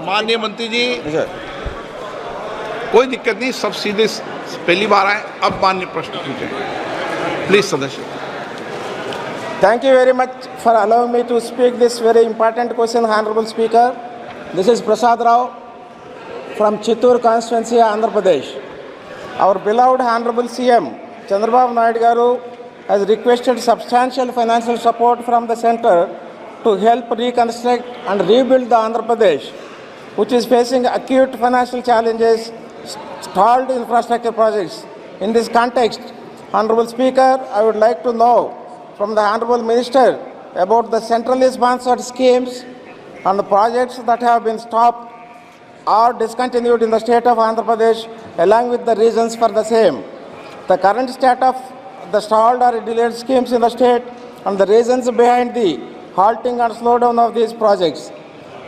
माननीय मंत्री जी, कोई दिक्कत नहीं, सब सीधे पहली बार आए। अब माननीय प्रश्न पूछें, प्लीज सदस्य। Thank you very much for allowing me to speak this very important question, Honorable Speaker. This is Prasad Rao from Chittoor constituency, Andhra Pradesh. Our beloved Honorable CM Chandrababu Naidu Garu has requested substantial financial support from the center to help reconstruct and rebuild the Andhra Pradesh, which is facing acute financial challenges, stalled infrastructure projects. In this context, Honorable Speaker, I would like to know from the Honorable Minister about the centrally sponsored schemes and the projects that have been stopped or discontinued in the state of Andhra Pradesh, along with the reasons for the same. The current state of the stalled or delayed schemes in the state and the reasons behind the halting and slowdown of these projects.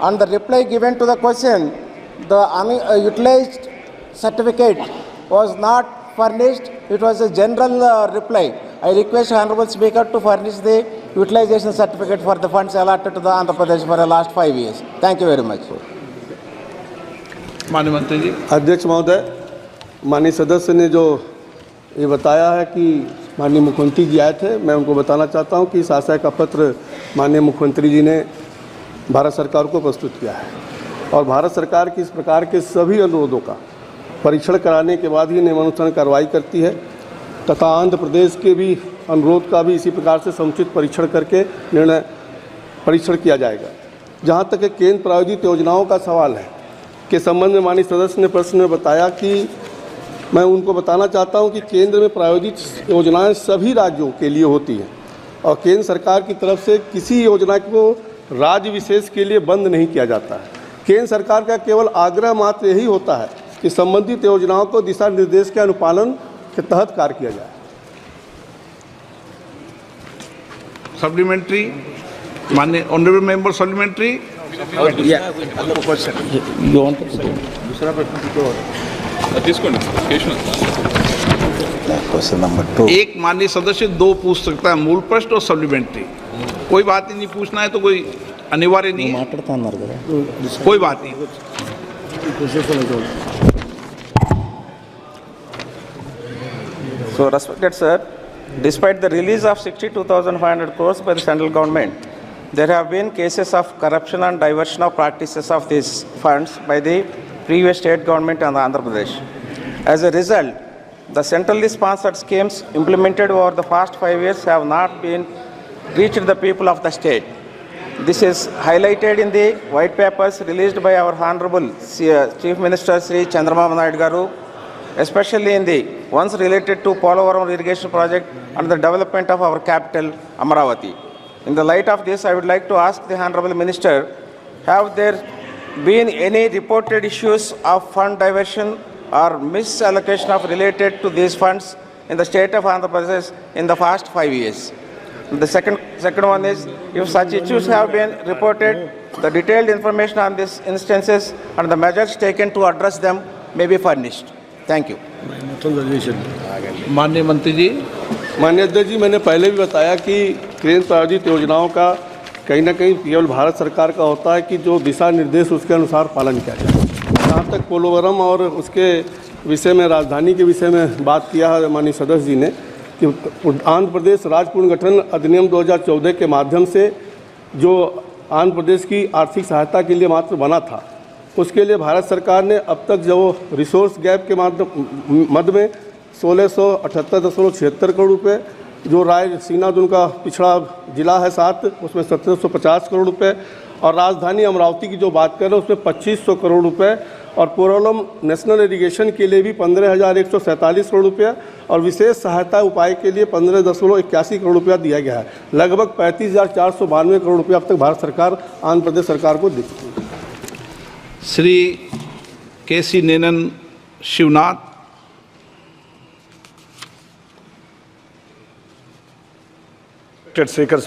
And the reply given to the question, the unutilized certificate was not furnished. It was a general reply. I request Honorable Speaker to furnish the utilization certificate for the funds allotted to the Andhra Pradesh for the last 5 years. Thank you very much. माननीय मंत्री जी। अध्यक्ष महोदय, माननीय सदस्य ने जो ये बताया है कि माननीय मुख्यमंत्री जी आए थे, मैं उनको बताना चाहता हूं कि इस आशय का पत्र माननीय मुख्यमंत्री जी ने भारत सरकार को प्रस्तुत किया है और भारत सरकार की इस प्रकार के सभी अनुरोधों का परीक्षण कराने के बाद ही नियमानुसार कार्रवाई करती है तथा आंध्र प्रदेश के भी अनुरोध का भी इसी प्रकार से समुचित परीक्षण करके परीक्षण किया जाएगा। जहाँ तक केंद्र प्रायोजित योजनाओं का सवाल है के संबंध में माननीय सदस्य ने प्रश्न में बताया कि मैं उनको बताना चाहता हूं कि केंद्र में प्रायोजित योजनाएं सभी राज्यों के लिए होती हैं और केंद्र सरकार की तरफ से किसी योजना को राज्य विशेष के लिए बंद नहीं किया जाता है। केंद्र सरकार का केवल आग्रह मात्र यही होता है कि संबंधित योजनाओं को दिशा निर्देश के अनुपालन के तहत कार्य किया जाए। सप्लीमेंट्री, माननीय honourable member supplementary. Question number 2। एक माननीय सदस्य 2 पूछ सकता है, मूल प्रश्न और सप्लीमेंट्री। कोई बात ही नहीं, पूछना है तो कोई अनिवार्य नहीं है, कोई बात नहीं। So, respected sir, despite the release of 62,500 crores by the central government, there have been cases of corruption and diversion of practices of these funds by the previous state government and Andhra Pradesh. As a result, the centrally sponsored schemes implemented over the past 5 years have not been reached the people of the state. This is highlighted in the white papers released by our Honorable Chief Minister Sri Chandrababu Naidu Garu, especially in the ones related to Polavaram irrigation project and the development of our capital, Amaravati. In the light of this, I would like to ask the Honorable Minister, have there been any reported issues of fund diversion or misallocation of related to these funds in the state of Andhra Pradesh in the past 5 years? The second one is, if such issues have been reported, the detailed information on these instances and the measures taken to address them may be furnished. Thank you. माननीय मंत्री जी। माननीय अध्यक्ष जी, मैंने पहले भी बताया कि केंद्र प्रायोजित योजनाओं का कहीं ना कहीं केवल भारत सरकार का होता है कि जो दिशा निर्देश उसके अनुसार पालन किया जाए। जहाँ तक पोलोवरम और उसके विषय में, राजधानी के विषय में बात किया है माननीय सदस्य जी ने कि आंध्र प्रदेश राज्य पुनर्गठन अधिनियम 2014 के माध्यम से जो आंध्र प्रदेश की आर्थिक सहायता के लिए मात्र बना था, उसके लिए भारत सरकार ने अब तक जो रिसोर्स गैप के मध्य में 1678.76 करोड़ रुपये, जो रायसीना उनका पिछड़ा जिला है 7, उसमें 1750 करोड़ रुपये, और राजधानी अमरावती की जो बात कर रहे हैं उसमें 2500 करोड़ रुपये, और पोरोलम नेशनल इरिगेशन के लिए भी 15,147 करोड़ रुपया और विशेष सहायता उपाय के लिए 15.81 करोड़ रुपया दिया गया है। लगभग 35,492 करोड़ रुपया अब तक भारत सरकार आंध्र प्रदेश सरकार को दे चुकी है। श्री के.सी. नेनन शिवनाथ। स्पीकर